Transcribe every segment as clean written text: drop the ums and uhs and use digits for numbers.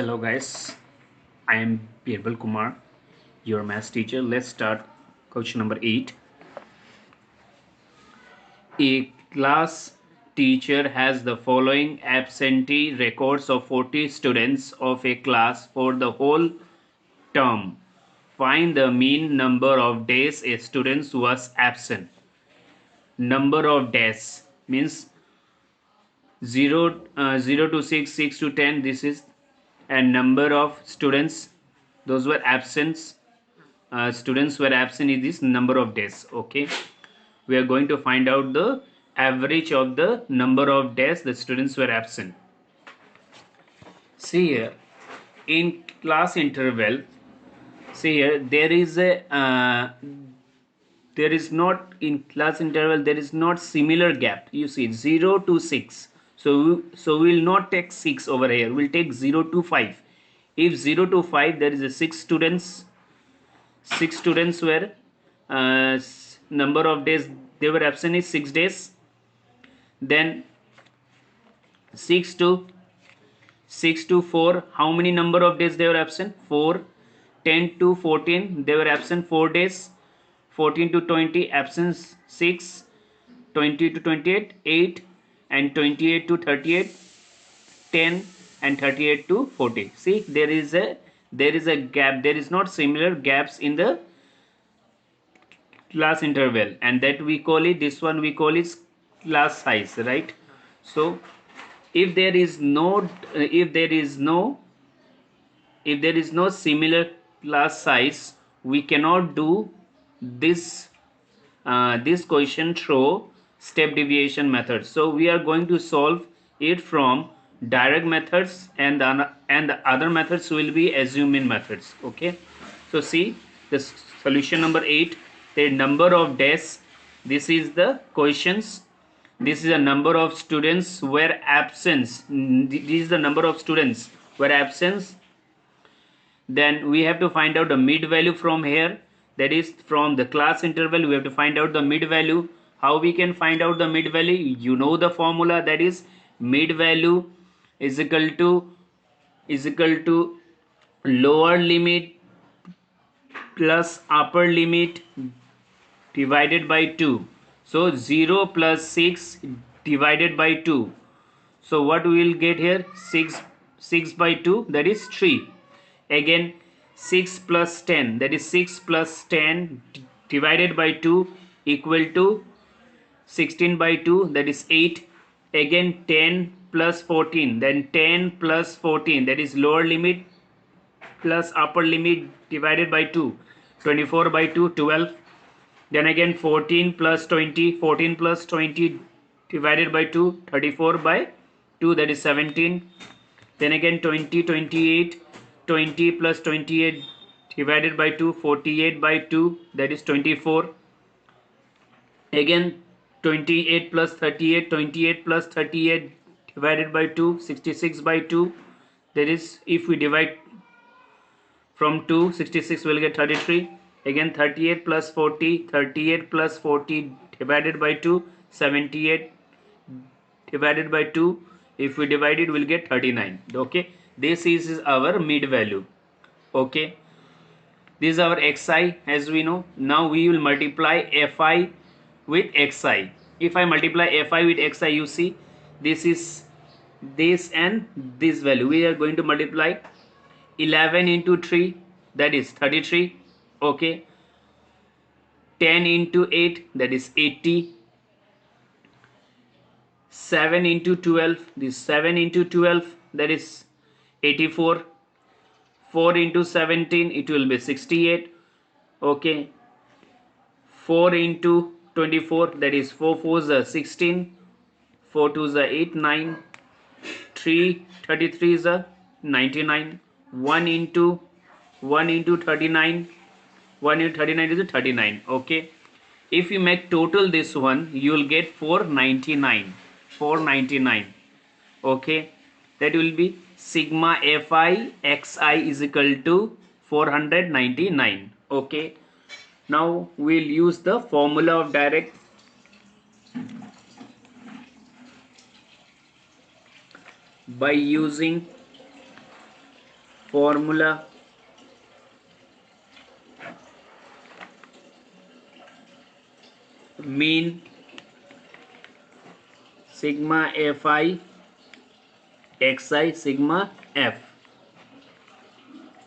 Hello guys, I am Birbal Kumar, your maths teacher. Let's start question number 8. A class teacher has the following absentee records of 40 students of a class for the whole term. Find the mean number of days a student was absent. Number of days means 0 to 6, 6 to 10. This is a number of students. Those were absent. Students were absent in this number of days. Okay, we are going to find out the average of the number of days the students were absent. See here, in class interval, see here, there is not in class interval, there is not similar gap. You see 0 to 6, so we will not take 6 over here, we'll take 0 to 5. If 0 to 5, there is a 6 students were number of days they were absent is 6 days. Then 6 to 4, how many number of days they were absent? 4. 10 to 14, they were absent 4 days. 14 to 20, absence 6. 20 to 28, 8. And 28 to 38, 10. And 38 to 40. See, there is a gap. There is not similar gaps in the class interval, and that we call it, this one we call it class size, right? So if there is no similar class size, we cannot do this question through step deviation method. So we are going to solve it from direct methods, and the other methods will be assuming methods. Okay, so see the solution number 8. The number of days, this is the questions, this is the number of students were absent, this is the number of students were absent. Then we have to find out the mid value from here, that is from the class interval we have to find out the mid value. How we can find out the mid value? You know the formula, that is mid value is equal to lower limit plus upper limit divided by 2. So 0 plus 6 divided by 2. So what we will get here? 6 by 2, that is 3. Again 6 plus 10, that is 6 plus 10 divided by 2 equal to 16 by 2, that is 8. Again 10 plus 14, then 10 plus 14, that is lower limit plus upper limit divided by 2. 24 by 2, 12. Then again 14 plus 20, 14 plus 20 divided by 2, 34 by 2, that is 17. Then again 20, 28, 20 plus 28 divided by 2, 48 by 2, that is 24. Again 28 plus 38, 28 plus 38 divided by 2, 66 by 2, that is, if we divide from 2, 66 will get 33. Again 38 plus 40, 38 plus 40 divided by 2, 78 divided by 2, if we divide it we'll get 39. Okay, this is our mid value. Okay, this is our xi, as we know. Now we will multiply fi with xi. If I multiply fi with xi, you see this is this and this value. We are going to multiply 11 into 3, that is 33. Okay, 10 into 8, that is 80. 7 into 12, this 7 into 12, that is 84. 4 into 17, it will be 68. Okay, 4 into 24, that is 4 4s are 16. 4 2s are 8, 9. 3 33s are 99. 1 into 39, 1 into 39 is 39. Okay, if you make total this one, you will get 499. Okay, that will be sigma fi xi is equal to 499. Okay, now we'll use the formula of direct. By using formula mean sigma fi xi sigma f.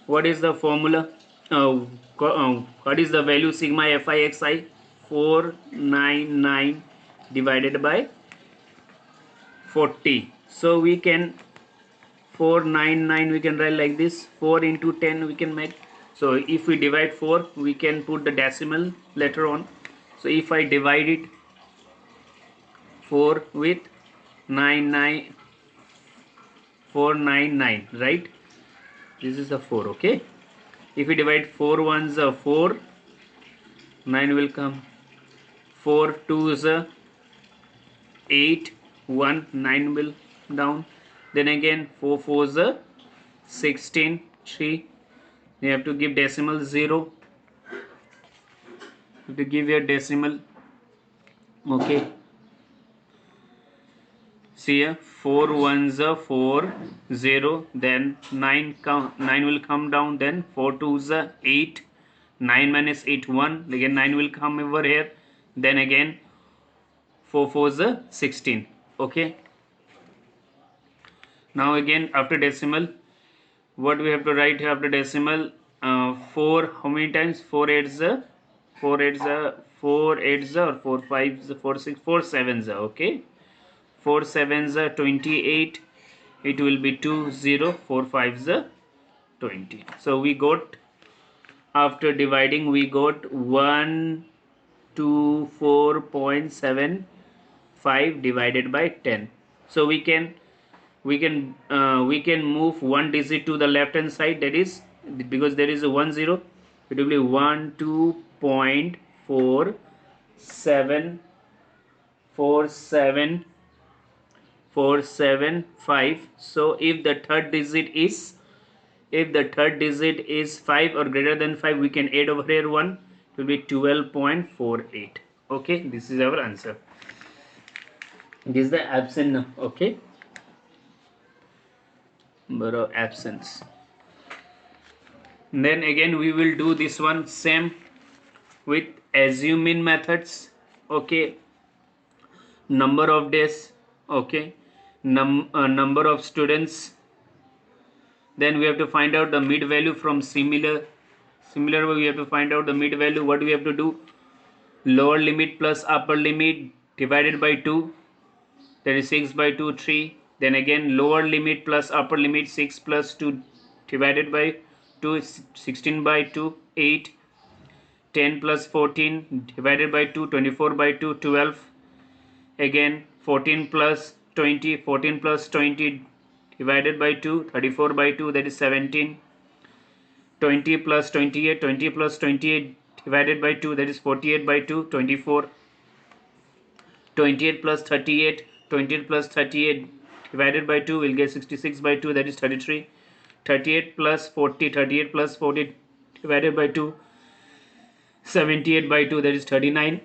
What is the formula? What is the value sigma fi xi? 499 divided by 40. So we can 499 we can write like this. 4 into 10 we can make. So if we divide 4 we can put the decimal later on. So if I divide it 4 with 499, right? This is a 4, okay? If we divide 4 ones are 4, 9 will come. 4 twos are 8, 1, 9 will down. Then again 4 fours are 16, 3. You have to give decimal 0. You have to give your decimal. Okay. See here, 4 ones are 4, 0. Then 9 will come down. Then 4 twos are 8. 9 minus 8, 1. Again 9 will come over here. Then again 4 fours are 16. Okay. Now again after decimal, what we have to write here after decimal? 4 how many times? 4 eights are 4 eights are 4 eights are 4 fives 4 6 4 sevens are, okay. 4 sevens are 28. It will be 2 0. 4 fives are 20. So we got, after dividing we got 124.75 divided by 10. So we can move one digit to the left hand side, that is because there is a 1 0, it will be 12.4745. so if the third digit is 5 or greater than 5, we can add over here 1, it will be 12.48. okay, this is our answer. This is the absent now, okay, number of absence. Then again we will do this one same with assuming methods. Okay, number of days, okay, number of students. Then we have to find out the mid value from similar way we have to find out the mid value. What do we have to do? Lower limit plus upper limit divided by 2, that is 6 by 2 3. Then again lower limit plus upper limit, 6 plus 2 divided by 2 is 16 by 2 8. 10 plus 14 divided by 2 24 by 2 12. Again 14 plus 20 divided by 2 34 by 2, that is 17. 20 plus 28 divided by 2, that is 48 by 2 24. 28 plus 38 divided by 2 will get 66 by 2, that is 33. 38 plus 40 divided by 2, 78 by 2, that is 39.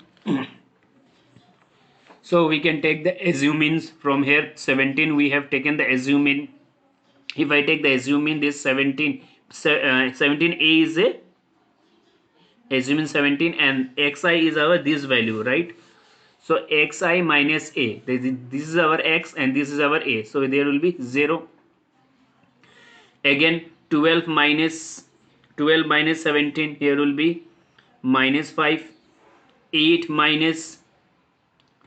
So we can take the assumings from here. 17 we have taken the assuming. If I take the assuming, this 17 17a is a assuming 17 and xi is our this value, right? So xi minus a, this is our x and this is our a, so there will be 0. Again 12 minus 17, here will be minus 5. 8 minus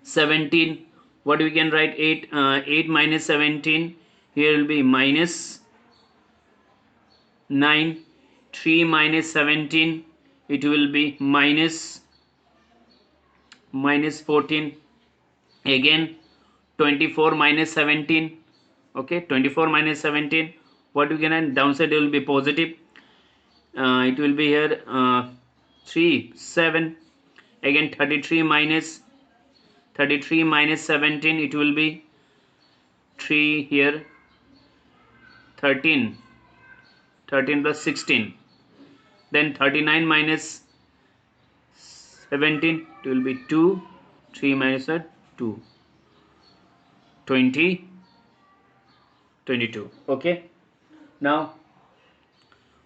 17, what we can write? 8 minus 17, here will be minus 9. 3 minus 17, it will be minus 14. Again 24 minus 17, okay, 24 minus 17, what we can add? Downside will be positive. It will be here 3 7. Again 33 minus 17, it will be 3 here 13 plus 16. Then 39 minus 17, it will be 2. 3 minus 2, 22. Okay, now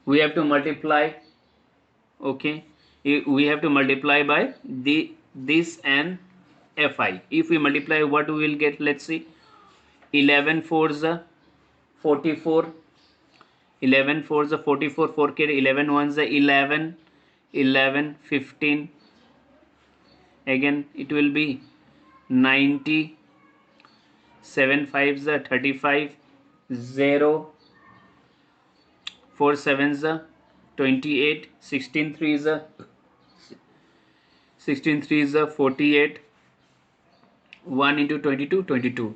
we have to multiply. Okay, we have to multiply by this and fi. If we multiply, what we will get? Let's see. 11 fours are 44. 11 fours are 44. 4 carry 11 ones are 11. 11 15. Again it will be 90. 7 fives are 35. 0. 4 sevens are 28. 16 threes are 48. 1 into 22 22.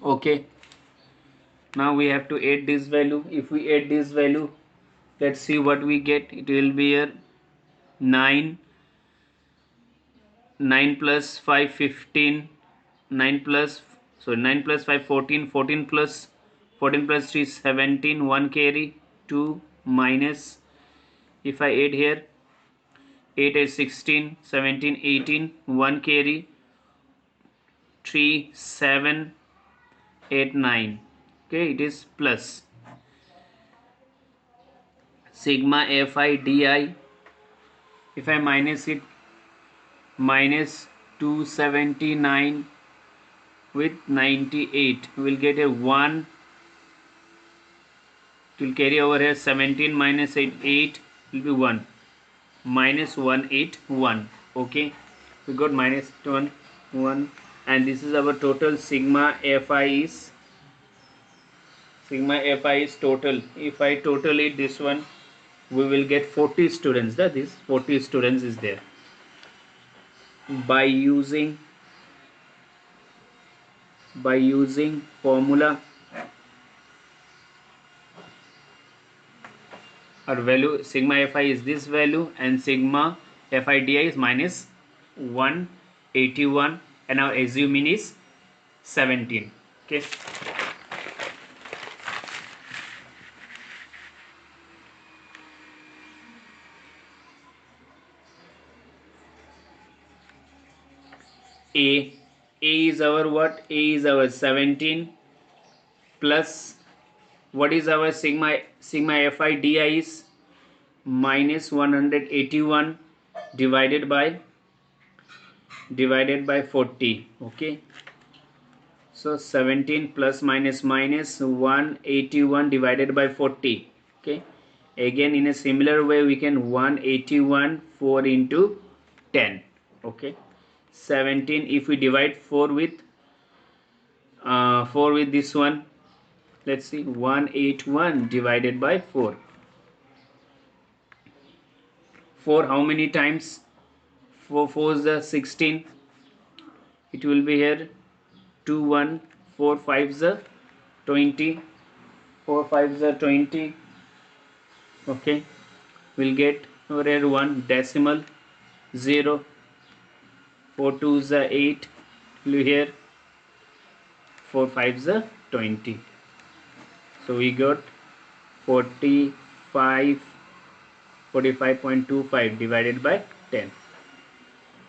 Okay, now we have to add this value. If we add this value, let's see what we get. It will be here 9. 9 plus 5 15. 9 plus 5 14. 14 plus 3 17. 1 carry 2 minus. If I add here 8 is 16. 17 18. 1 carry 3 7 8 9. Okay, it is plus sigma fi di. If I minus it, minus 279 with 98, we'll get a 1. It will carry over here. 17 minus 8 will be 1. Minus 181. Okay, we got minus 1, and this is our total. Sigma fi is total. If I total it, this one, we will get 40 students. That is 40 students is there. By using formula, our value sigma fi is this value, and sigma fi di is minus 181, and our assuming is 17. Okay, a is our what? A is our 17 plus what is our sigma fi di is minus 181 divided by 40. Okay, so 17 plus minus 181 divided by 40. Okay, again in a similar way we can 181 4 into 10. Okay, 17, if we divide 4 with this one, let's see, 181 divided by 4. 4 how many times? 4 4s are 16. It will be here 2 1. 4 5s are 20. 4 5s are 20. Okay, we'll get over here 1 decimal 0. 4 2s are 8. Will be here 4 5s are 20. So we got 45.25 divided by 10.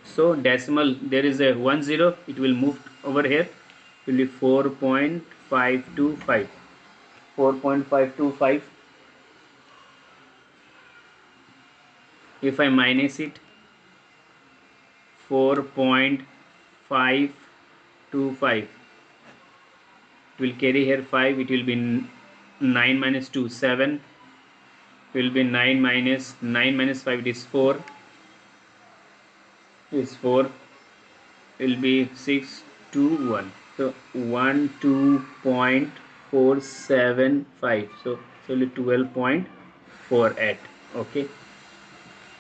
So decimal, there is a 1 0, it will move over here. It will be 4.525. 4.525. If I minus it, 4.525, it will carry here 5. It will be 9 minus 2 7. It will be 9 minus 5, it is 4. Is 4. It will be 6 2 1. So 12.475. So it's only 12.48. Okay,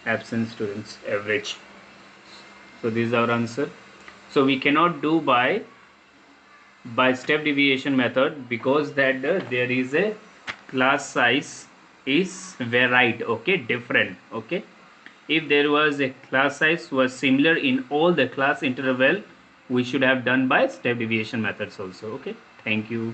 absent students average. So this is our answer. So we cannot do by step deviation method, because that there is a class size is varied. Okay, different. Okay, if there was a class size was similar in all the class interval, we should have done by step deviation methods also. Okay, thank you.